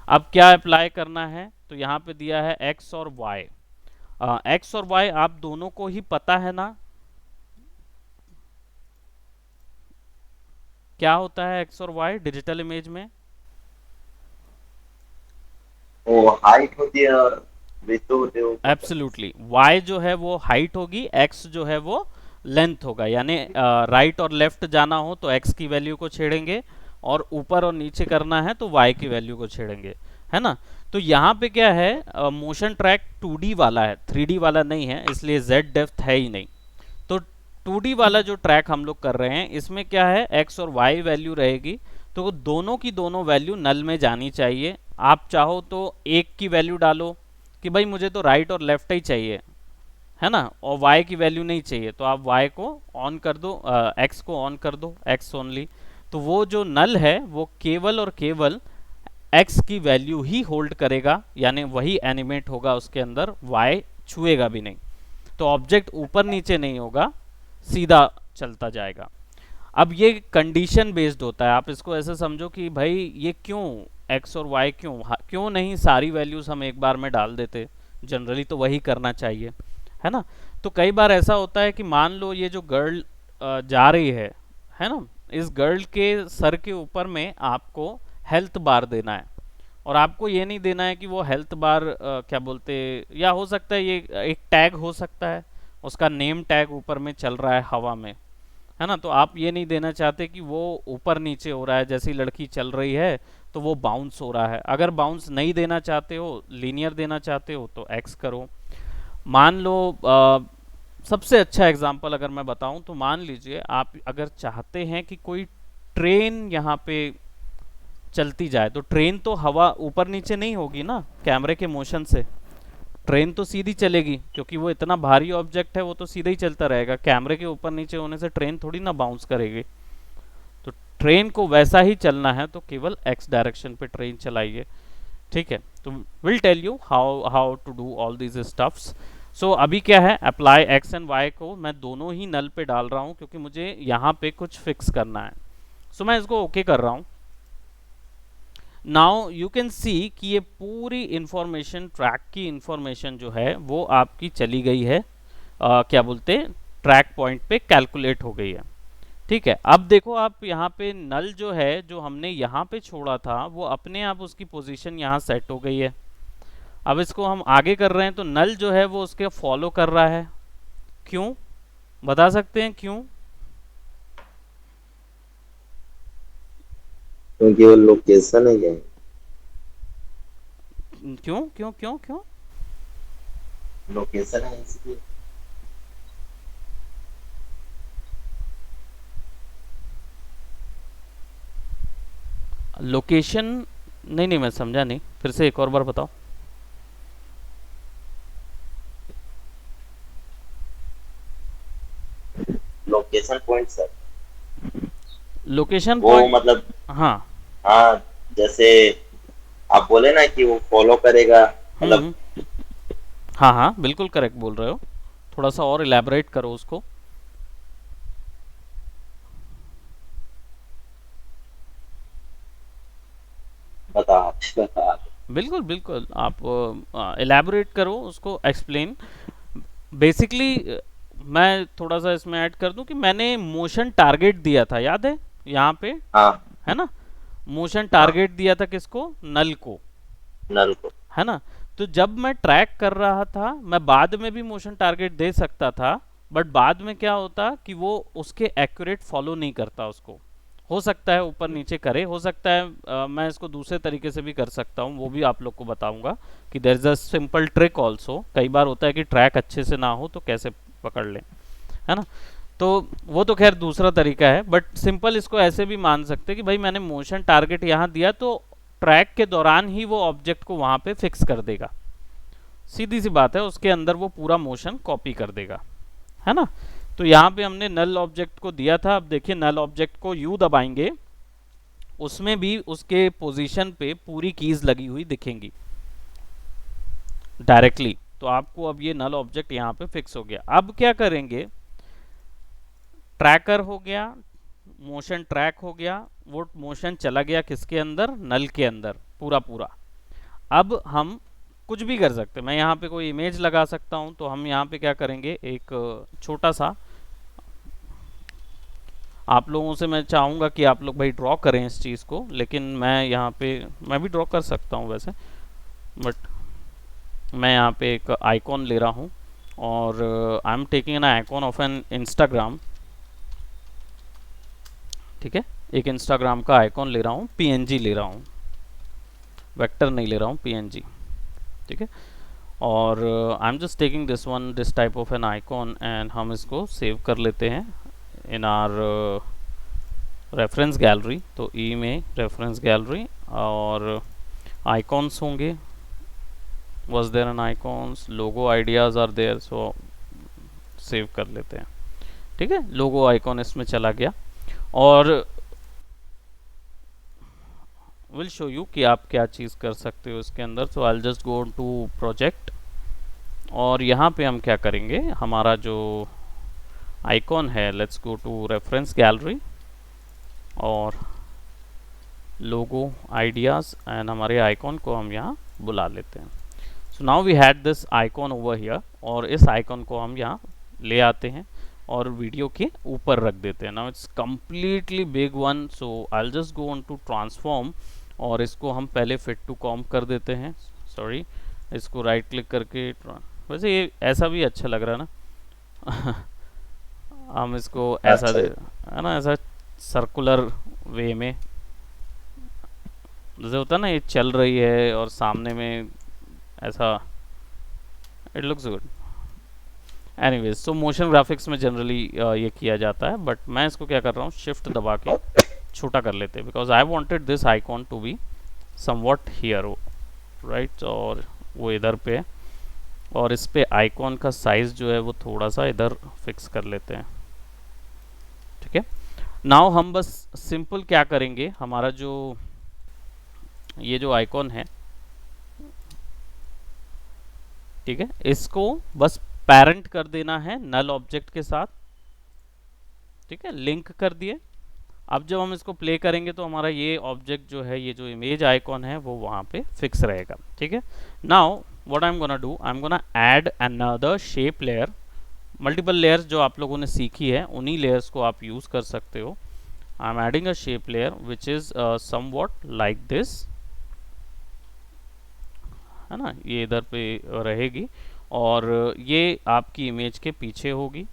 अब क्या अप्लाई करना है, तो यहाँ पे दिया है एक्स और वाई। एक्स और वाई आप दोनों को ही पता है ना क्या होता है एक्स और वाई डिजिटल इमेज में? वो हाइट होती है और विड्थ होते हो। एब्सोल्युटली, वाई जो है वो हाइट होगी, एक्स जो है वो लेंथ होगा। यानी राइट और लेफ्ट जाना हो तो एक्स की वैल्यू को छेड़ेंगे, और ऊपर और नीचे करना है तो वाई की वैल्यू को छेड़ेंगे, है ना। तो यहाँ पे क्या है, मोशन ट्रैक 2D वाला है, 3D वाला नहीं है, इसलिए Z डेप्थ है ही नहीं। तो 2D वाला जो ट्रैक हम लोग कर रहे हैं इसमें क्या है, एक्स और वाई वैल्यू रहेगी, तो दोनों की दोनों वैल्यू नल में जानी चाहिए। आप चाहो तो एक की वैल्यू डालो कि भाई मुझे तो राइट और लेफ्ट ही चाहिए, है ना, और y की वैल्यू नहीं चाहिए, तो आप y को ऑन कर दो, x को ऑन कर दो, x ओनली। तो वो जो नल है वो केवल और केवल x की वैल्यू ही होल्ड करेगा, यानी वही एनिमेट होगा उसके अंदर, y छुएगा भी नहीं। तो ऑब्जेक्ट ऊपर नीचे नहीं होगा, सीधा चलता जाएगा। अब ये कंडीशन बेस्ड होता है, आप इसको ऐसे समझो कि भाई ये क्यों x और y क्यों नहीं सारी वैल्यूज हम एक बार में डाल देते, जनरली तो वही करना चाहिए, है ना। तो कई बार ऐसा होता है कि मान लो ये जो गर्ल जा रही है ना, इस गर्ल के सर के ऊपर में आपको हेल्थ बार देना है, और आपको ये नहीं देना है कि वो हेल्थ बार क्या बोलते, या हो सकता है ये एक टैग हो सकता है, उसका नेम टैग ऊपर में चल रहा है हवा में, है ना। तो आप ये नहीं देना चाहते कि वो ऊपर नीचे हो रहा है, जैसी लड़की चल रही है तो वो बाउंस हो रहा है। अगर बाउंस नहीं देना चाहते हो, लीनियर देना चाहते हो, तो एक्स करो। मान लो सबसे अच्छा एग्जांपल अगर मैं बताऊं तो मान लीजिए आप अगर चाहते हैं कि कोई ट्रेन यहाँ पे चलती जाए, तो ट्रेन तो हवा ऊपर नीचे नहीं होगी ना कैमरे के मोशन से, ट्रेन तो सीधी चलेगी क्योंकि वो इतना भारी ऑब्जेक्ट है, वो तो सीधा ही चलता रहेगा। कैमरे के ऊपर नीचे होने से ट्रेन थोड़ी ना बाउंस करेगी। तो ट्रेन को वैसा ही चलना है तो केवल एक्स डायरेक्शन पे ट्रेन चलाइए, ठीक है। तो will tell you how how to do all these stuffs. So अभी क्या है, अप्लाई एक्स एंड वाई को मैं दोनों ही नल पे डाल रहा हूँ क्योंकि मुझे यहाँ पे कुछ फिक्स करना है। सो मैं इसको ओके कर रहा हूँ। नाउ यू कैन सी कि ये पूरी इंफॉर्मेशन, ट्रैक की इंफॉर्मेशन जो है वो आपकी चली गई है, क्या बोलते, ट्रैक पॉइंट पे कैलकुलेट हो गई है, ठीक है। अब देखो आप यहाँ पे नल जो है, जो हमने यहाँ पे छोड़ा था, वो अपने आप उसकी पोजीशन यहाँ सेट हो गई है। अब इसको हम आगे कर रहे हैं तो नल जो है वो उसके फॉलो कर रहा है। क्यों, बता सकते हैं क्यों? क्योंकि वो लोकेशन है क्या? क्यों क्यों क्यों क्यों? लोकेशन है इसलिए। लोकेशन? नहीं नहीं, मैं समझा नहीं, फिर से एक और बार बताओ। Location point sir. लोकेशन वो पॉइंट? मतलब, हाँ। हाँ, जैसे आप बोले ना कि वो फॉलो करेगा, मतलब। हम्म। हाँ हाँ, बिल्कुल करेक्ट बोल रहे हो, थोड़ा सा और इलेबोरेट करो उसको। बता बता। बिल्कुल बिल्कुल, आप इलेबोरेट करो उसको, एक्सप्लेन। बेसिकली मैं थोड़ा सा इसमें ऐड कर दूं कि मैंने मोशन टारगेट दिया था, याद है यहाँ पे, हाँ है ना। मोशन हाँ, टारगेट दिया था किसको? नल को, नल को। है ना। तो जब मैं ट्रैक कर रहा था, मैं बाद में भी मोशन टारगेट दे सकता था, बट बाद में क्या होता कि वो उसके एक्यूरेट फॉलो नहीं करता उसको। हो सकता है ऊपर नीचे करे, हो सकता है मैं इसको दूसरे तरीके से भी कर सकता हूँ, वो भी आप लोग को बताऊंगा कि there is a simple trick also. कई बार होता है कि ट्रैक अच्छे से ना हो तो कैसे पकड़ लें, है ना। तो वो तो खैर दूसरा तरीका है, बट सिंपल इसको ऐसे भी मान सकते हैं कि भाई मैंने मोशन टारगेट यहाँ दिया तो ट्रैक के दौरान ही वो ऑब्जेक्ट को वहां पे फिक्स कर देगा, सीधी सी बात है, उसके अंदर वो पूरा मोशन कॉपी कर देगा, है ना। तो यहाँ पे हमने नल ऑब्जेक्ट को दिया था। अब देखिए नल ऑब्जेक्ट को यू दबाएंगे, उसमें भी उसके पोजीशन पे पूरी कीज लगी हुई दिखेंगी डायरेक्टली। तो आपको अब ये नल ऑब्जेक्ट यहाँ पे फिक्स हो गया। अब क्या करेंगे, ट्रैकर हो गया, मोशन ट्रैक हो गया, वो मोशन चला गया किसके अंदर? नल के अंदर पूरा पूरा। अब हम कुछ भी कर सकते हैं, मैं यहाँ पे कोई इमेज लगा सकता हूँ, तो हम यहाँ पे क्या करेंगे, एक छोटा सा, आप लोगों से मैं चाहूँगा कि आप लोग भाई ड्रॉ करें इस चीज़ को, लेकिन मैं यहाँ पे, मैं भी ड्रॉ कर सकता हूँ वैसे, बट मैं यहाँ पे एक आइकॉन ले रहा हूँ, और I am taking an icon of an Instagram, ठीक है। एक इंस्टाग्राम का आइकॉन ले रहा हूँ, पीएनजी ले रहा हूँ, वेक्टर नहीं ले रहा हूँ, पीएनजी, ठीक है। और आई am just taking this one, this type of an icon, and हम इसको सेव कर लेते हैं इन आर रेफरेंस गैलरी। तो ई में रेफरेंस गैलरी, और आइकॉन्स होंगे, was there an icons, logo ideas are there, so save कर लेते हैं, ठीक है। लोगो आइकॉन इसमें चला गया, और विल शो यू कि आप क्या चीज़ कर सकते हो इसके अंदर। So I just go to project, और यहाँ पे हम क्या करेंगे, हमारा जो आइकॉन है, let's go to reference gallery और लोगो आइडियाज़, एंड हमारे आइकॉन को हम यहाँ बुला लेते हैं। So now we had this icon over here, और इस आइकॉन को हम यहाँ ले आते हैं और वीडियो के ऊपर रख देते हैं. Now it's completely big one, so I will just go on to transform, और इसको हम पहले फिट टू कॉम कर देते हैं. सॉरी, इसको राइट क्लिक करके, वैसे ये ऐसा भी अच्छा लग रहा है ना. हम इसको ऐसा अच्छा, दे, है ना, ऐसा सर्कुलर वे में, जैसे होता है ना, ये चल रही है और सामने में ऐसा, it looks good. Anyways, so motion graphics में जनरली ये किया जाता है, बट मैं इसको क्या कर रहा हूँ, शिफ्ट दबा के छोटा कर लेते हैं, because I wanted this icon to be somewhat here, right, और वो इधर पे है, और इस पे आइकॉन का साइज जो है वो थोड़ा सा इधर फिक्स कर लेते हैं. ठीक है, नाउ हम बस सिंपल क्या करेंगे, हमारा जो ये जो आइकॉन है, ठीक है, इसको बस पेरेंट कर देना है नल ऑब्जेक्ट के साथ. ठीक है, लिंक कर दिए. अब जब हम इसको प्ले करेंगे तो हमारा ये ऑब्जेक्ट जो है, ये जो इमेज आइकॉन है, वो वहाँ पे फिक्स रहेगा. ठीक है, now what I am gonna do, I am gonna add another shape layer. Multiple layers जो आप लोगों ने सीखी है, उन्हीं लेयर्स को आप यूज़ कर सकते हो. I am adding a shape layer which is somewhat like this, है ना, ये इधर पे रहेगी, और ये आपकी इमेज के पीछे होगी.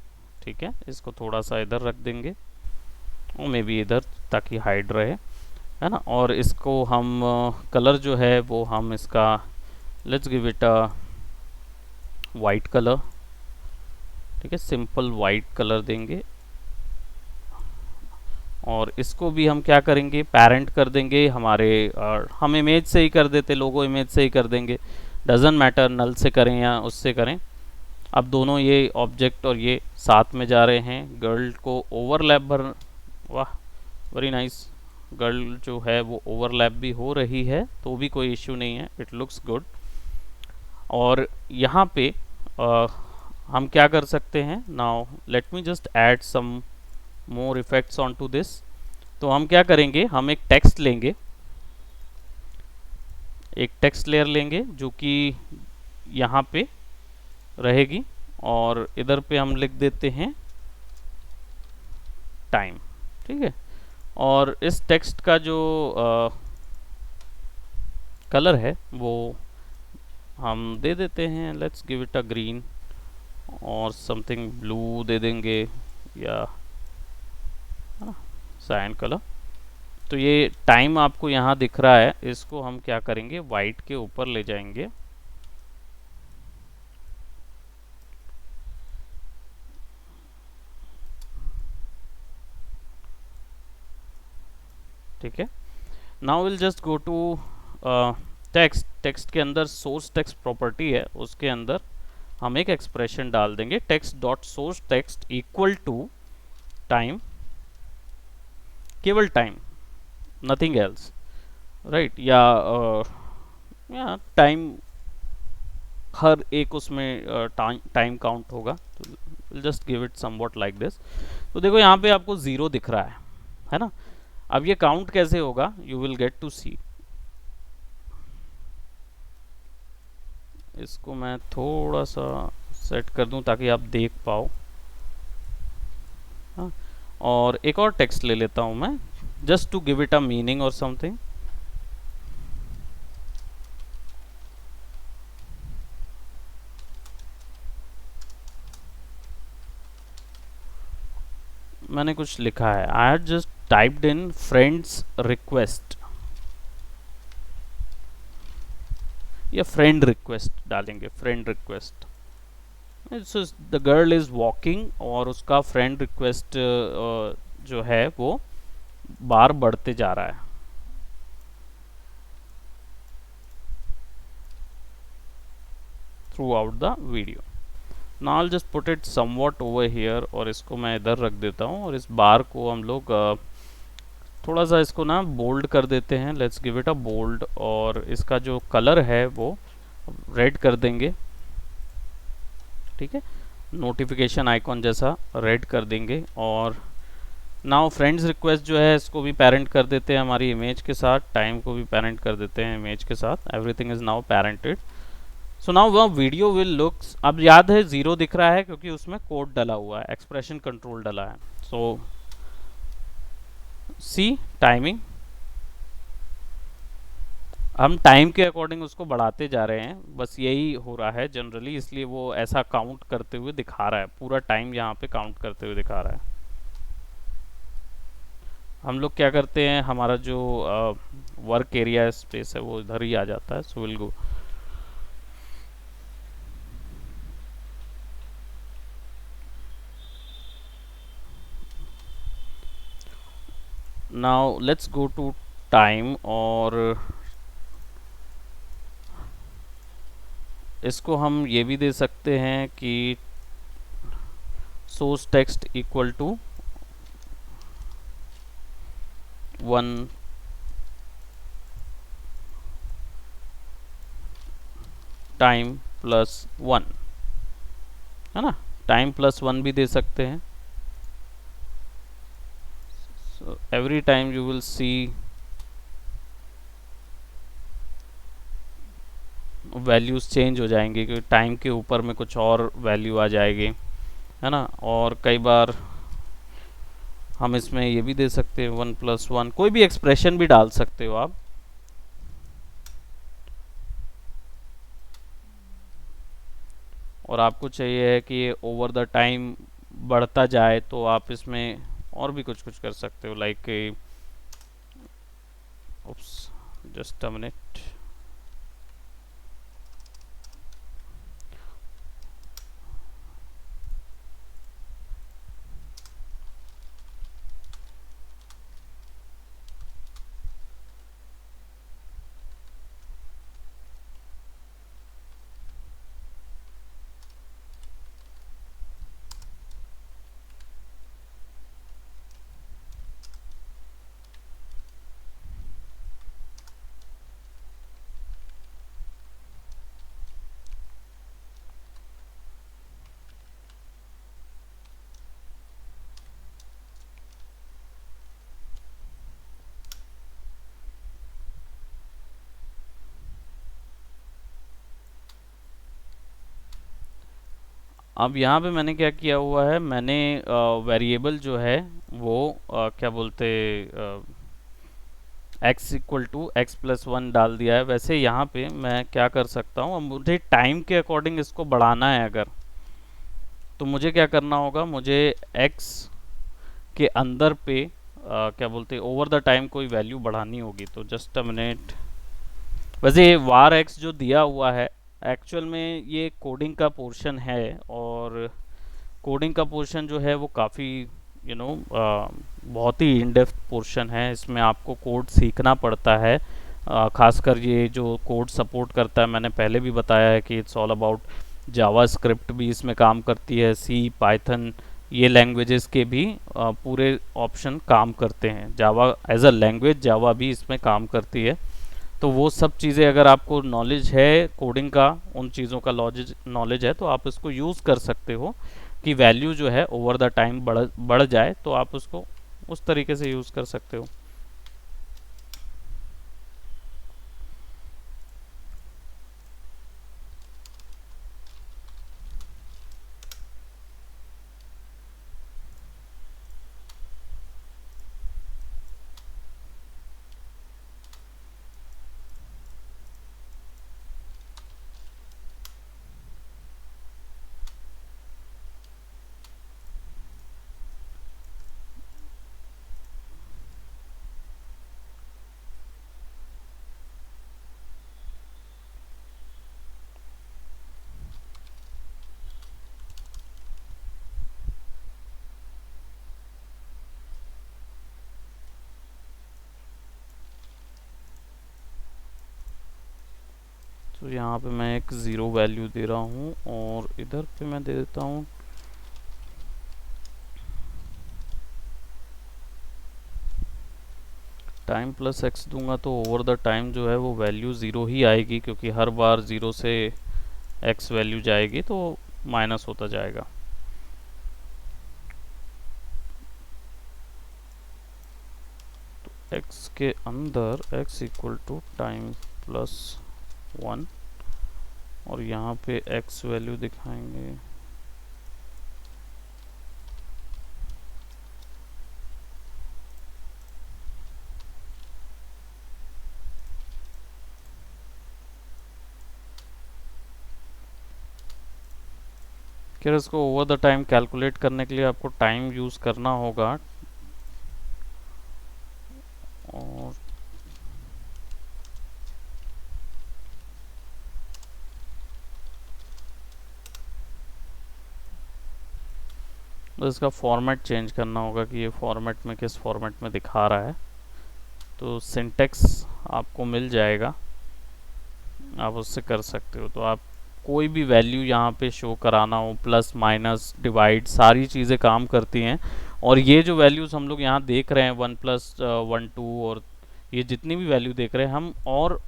ठीक है, इसको थोड़ा सा इधर रख देंगे, और मे बी इधर, ताकि हाइड रहे, है ना. और इसको हम कलर जो है वो हम इसका, let's give it a white colour. ठीक है, सिंपल वाइट कलर देंगे, और इसको भी हम क्या करेंगे, पेरेंट कर देंगे हमारे, हम इमेज से ही कर देते, लोगो इमेज से ही कर देंगे, डजंट मैटर नल से करें या उससे करें. अब दोनों ये ऑब्जेक्ट और ये साथ में जा रहे हैं. गर्ल को ओवरलैप भर, वाह, वेरी नाइस, गर्ल जो है वो ओवरलैप भी हो रही है, तो भी कोई इश्यू नहीं है, इट लुक्स गुड. और यहाँ पे हम क्या कर सकते हैं, now let me just add some more effects on to this. तो हम क्या करेंगे, हम एक टेक्स्ट लेंगे, एक टेक्स्ट लेयर लेंगे जो कि यहाँ पे रहेगी, और इधर पे हम लिख देते हैं टाइम. ठीक है, और इस टेक्स्ट का जो कलर है वो हम दे देते हैं, let's give it a green, और समथिंग ब्लू दे देंगे, या साइन कलर. तो ये टाइम आपको यहाँ दिख रहा है, इसको हम क्या करेंगे, वाइट के ऊपर ले जाएंगे. ठीक है, now will just go to text. Text के अंदर सोर्स टेक्स्ट प्रॉपर्टी है, उसके अंदर हम एक एक्सप्रेशन डाल देंगे, text dot source text equal to time, केवल टाइम, नथिंग एल्स, राइट. या टाइम, हर एक उसमें टाइम काउंट होगा, तो will just give it somewhat like this. तो देखो यहाँ पे आपको 0 दिख रहा है ना. अब ये काउंट कैसे होगा, यू विल गेट टू सी. इसको मैं थोड़ा सा सेट कर दूं ताकि आप देख पाओ. हाँ, और एक और टेक्स्ट ले लेता हूं मैं, just to give it a meaning और समथिंग. मैंने कुछ लिखा है, I had just typed in friends request, या फ्रेंड रिक्वेस्ट डालेंगे, friend request. The girl is walking, और उसका फ्रेंड रिक्वेस्ट जो है वो बार बढ़ते जा रहा है. Through out the video. Now I just put it somewhat over here, और इसको मैं इधर रख देता हूँ, और इस बार को हम लोग थोड़ा सा इसको ना बोल्ड कर देते हैं, let's give it a bold, और इसका जो कलर है वो रेड कर देंगे. ठीक है, नोटिफिकेशन आइकॉन जैसा रेड कर देंगे. और नाउ फ्रेंड्स रिक्वेस्ट जो है, इसको भी पेरेंट कर देते हैं हमारी इमेज के साथ, टाइम को भी पेरेंट कर देते हैं इमेज के साथ, everything is now parented. So now वह वीडियो विल लुक्स, अब याद है जीरो दिख रहा है क्योंकि उसमें कोड डला हुआ है, एक्सप्रेशन कंट्रोल डला है. सो सी टाइमिंग, हम टाइम के अकॉर्डिंग उसको बढ़ाते जा रहे हैं, बस यही हो रहा है जनरली, इसलिए वो ऐसा काउंट करते हुए दिखा रहा है, पूरा टाइम यहाँ पे काउंट करते हुए दिखा रहा है. हम लोग क्या करते हैं, हमारा जो वर्क एरिया स्पेस है वो इधर ही आ जाता है. So will go, now let's go to time, और इसको हम ये भी दे सकते हैं कि source text equal to 1 time plus 1, है ना. टाइम प्लस 1 भी दे सकते हैं. so every time you will see values change हो जाएंगे क्योंकि टाइम के ऊपर में कुछ और वैल्यू आ जाएगी, है ना. और कई बार हम इसमें ये भी दे सकते हैं 1+1, कोई भी एक्सप्रेशन भी डाल सकते हो आप. और आपको चाहिए है कि ये ओवर द टाइम बढ़ता जाए तो आप इसमें और भी कुछ कुछ कर सकते हो, like oops, just a minute. अब यहाँ पे मैंने क्या किया हुआ है, मैंने वेरिएबल जो है वो क्या बोलते, x इक्वल टू x+1 डाल दिया है. वैसे यहाँ पे मैं क्या कर सकता हूँ, अब मुझे टाइम के अकॉर्डिंग इसको बढ़ाना है अगर, तो मुझे क्या करना होगा, मुझे x के अंदर पे क्या बोलते ओवर द टाइम कोई वैल्यू बढ़ानी होगी. तो जस्ट अ मिनट. वैसे ये var x जो दिया हुआ है एक्चुअल में ये कोडिंग का पोर्शन है, और कोडिंग का पोर्शन जो है वो काफ़ी यू नो बहुत ही इन डेप्थ पोर्शन है. इसमें आपको कोड सीखना पड़ता है, खासकर ये जो कोड सपोर्ट करता है, मैंने पहले भी बताया है कि it's all about Java script भी इसमें काम करती है, सी पाइथन, ये लैंग्वेजेस के भी पूरे ऑप्शन काम करते हैं. जावा एज अ लैंग्वेज जावा भी इसमें काम करती है. तो वो सब चीज़ें अगर आपको नॉलेज है कोडिंग का, उन चीज़ों का नॉलेज है, तो आप इसको यूज़ कर सकते हो कि वैल्यू जो है ओवर द टाइम बढ़ जाए, तो आप उसको उस तरीके से यूज़ कर सकते हो. तो यहाँ पे मैं एक ज़ीरो वैल्यू दे रहा हूँ, और इधर पे मैं दे देता हूँ टाइम प्लस एक्स दूंगा, तो ओवर द टाइम जो है वो वैल्यू ज़ीरो ही आएगी, क्योंकि हर बार ज़ीरो से एक्स वैल्यू जाएगी तो माइनस होता जाएगा. तो एक्स के अंदर x equal to time plus 1, और यहाँ पे x वैल्यू दिखाएंगे। फिर इसको ओवर द टाइम कैलकुलेट करने के लिए आपको टाइम यूज़ करना होगा, और तो इसका फॉर्मेट चेंज करना होगा कि ये फॉर्मेट में किस फॉर्मेट में दिखा रहा है। तो सिंटेक्स आपको मिल जाएगा, आप उससे कर सकते हो। तो आप कोई भी वैल्यू यहाँ पे शो कराना हो, प्लस माइनस डिवाइड सारी चीज़ें काम करती हैं। और ये जो वैल्यूज़ हम लोग यहाँ देख रहे हैं 1+1 2 और ये जितनी भी वैल्यू देख रहे हैं हम, और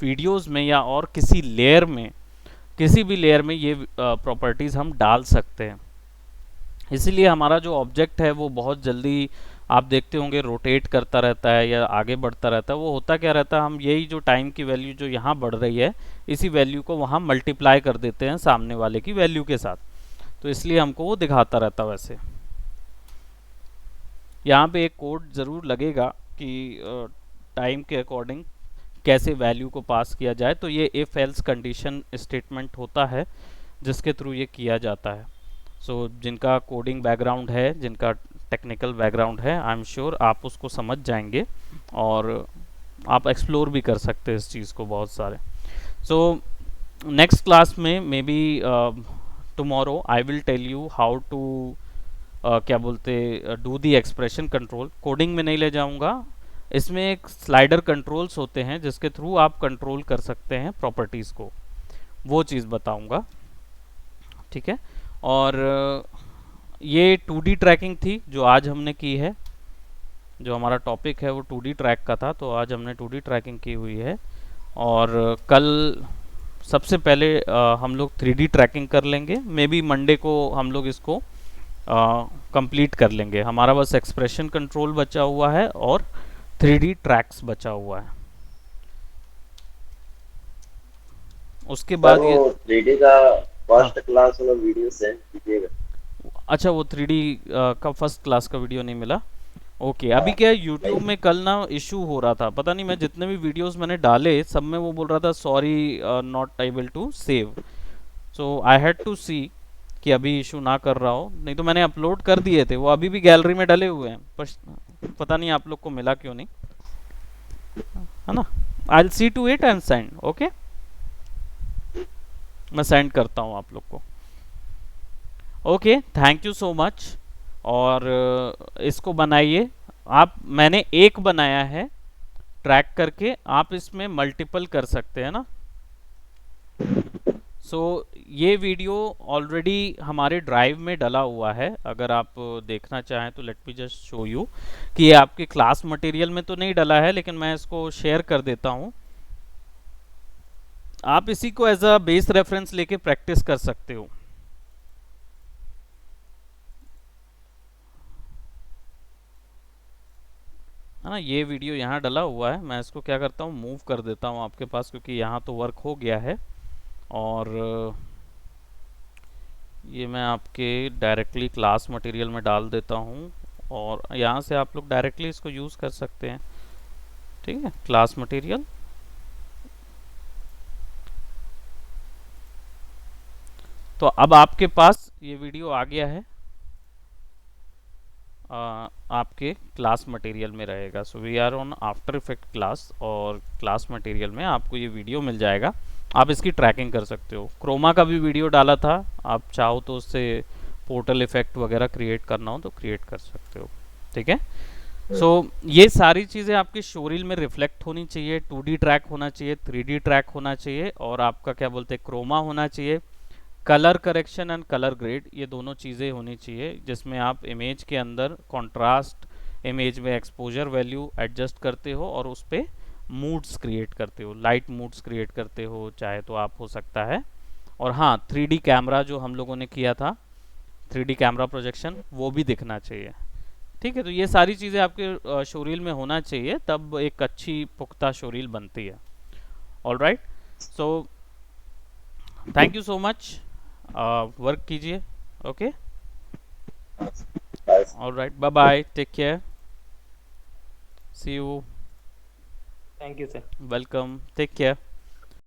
वीडियोस में या और किसी लेयर में, किसी भी लेयर में ये प्रॉपर्टीज़ हम डाल सकते हैं। इसीलिए हमारा जो ऑब्जेक्ट है वो बहुत जल्दी आप देखते होंगे रोटेट करता रहता है या आगे बढ़ता रहता है। वो होता क्या रहता है, हम यही जो टाइम की वैल्यू जो यहाँ बढ़ रही है, इसी वैल्यू को वहाँ मल्टीप्लाई कर देते हैं सामने वाले की वैल्यू के साथ। तो इसलिए हमको वो दिखाता रहता है। वैसे यहाँ पे एक कोड ज़रूर लगेगा कि टाइम के अकॉर्डिंग कैसे वैल्यू को पास किया जाए। तो ये इफ़ एल्स कंडीशन स्टेटमेंट होता है जिसके थ्रू ये किया जाता है। सो जिनका कोडिंग बैकग्राउंड है, जिनका टेक्निकल बैकग्राउंड है, आई एम श्योर आप उसको समझ जाएंगे और आप एक्सप्लोर भी कर सकते हैं इस चीज़ को बहुत सारे। सो नेक्स्ट क्लास में maybe tomorrow I will tell you how to क्या बोलते do the expression control. Coding में नहीं ले जाऊंगा, इसमें एक स्लाइडर कंट्रोल्स होते हैं जिसके थ्रू आप कंट्रोल कर सकते हैं प्रॉपर्टीज़ को, वो चीज़ बताऊंगा। ठीक है, और ये 2D ट्रैकिंग थी जो आज हमने की है। जो हमारा टॉपिक है वो 2D ट्रैक का था, तो आज हमने 2D ट्रैकिंग की हुई है। और कल सबसे पहले हम लोग 3D ट्रैकिंग कर लेंगे। मे बी मंडे को हम लोग इसको कंप्लीट कर लेंगे। हमारा बस एक्सप्रेशन कंट्रोल बचा हुआ है और 3D ट्रैक्स बचा हुआ है। उसके बाद ये 3D का हाँ, फर्स्ट क्लास वाला वीडियो सेंड कीजिएगा। अच्छा वो 3D का फर्स्ट क्लास का वीडियो नहीं मिला। ओके, अभी क्या है यूट्यूब में कल ना इशू हो रहा था, पता नहीं, मैं जितने भी वीडियोस मैंने डाले सब में वो बोल रहा था sorry not able to save. So I had to see कि अभी इशू ना कर रहा हो, नहीं तो मैंने अपलोड कर दिए थे, वो अभी भी गैलरी में डले हुए हैं, पर पता नहीं आप लोग को मिला क्यों नहीं, है ना। I will see to it and send. Okay, मैं सेंड करता हूँ आप लोग को। Okay, thank you so much. और इसको बनाइए आप, मैंने एक बनाया है ट्रैक करके, आप इसमें मल्टीपल कर सकते हैं ना। सो ये वीडियो ऑलरेडी हमारे ड्राइव में डला हुआ है, अगर आप देखना चाहें तो late me just show you कि ये आपके क्लास मटेरियल में तो नहीं डला है, लेकिन मैं इसको शेयर कर देता हूँ। आप इसी को एज अ बेस रेफरेंस लेके प्रैक्टिस कर सकते हो। है ना, ये वीडियो यहाँ डला हुआ है, मैं इसको क्या करता हूँ मूव कर देता हूँ आपके पास, क्योंकि यहाँ तो वर्क हो गया है। और ये मैं आपके डायरेक्टली क्लास मटेरियल में डाल देता हूँ और यहाँ से आप लोग डायरेक्टली इसको यूज़ कर सकते हैं। ठीक है, क्लास मटेरियल। तो अब आपके पास ये वीडियो आ गया है, आपके क्लास मटेरियल में रहेगा। So we are on After Effect class, और क्लास मटेरियल में आपको ये वीडियो मिल जाएगा, आप इसकी ट्रैकिंग कर सकते हो। क्रोमा का भी वीडियो डाला था, आप चाहो तो उससे पोर्टल इफेक्ट वगैरह क्रिएट करना हो तो क्रिएट कर सकते हो। ठीक है, सो ये सारी चीज़ें आपके शोरील में रिफ्लेक्ट होनी चाहिए। 2D ट्रैक होना चाहिए, 3D ट्रैक होना चाहिए, और आपका क्या बोलते हैं क्रोमा होना चाहिए। Colour correction and colour grade, ये दोनों चीज़ें होनी चाहिए, जिसमें आप इमेज के अंदर कॉन्ट्रास्ट, इमेज में एक्सपोजर वैल्यू एडजस्ट करते हो और उस पर मूड्स क्रिएट करते हो, लाइट मूड्स क्रिएट करते हो चाहे तो आप, हो सकता है। और हाँ, 3D कैमरा जो हम लोगों ने किया था, 3D कैमरा प्रोजेक्शन, वो भी दिखना चाहिए। ठीक है, तो ये सारी चीज़ें आपके शोरील में होना चाहिए, तब एक अच्छी पुख्ता शोरील बनती है। All right, so thank you so much, work कीजिए। ओके, बस alright, bye bye, take care, see you, thank you sir. Welcome, take care.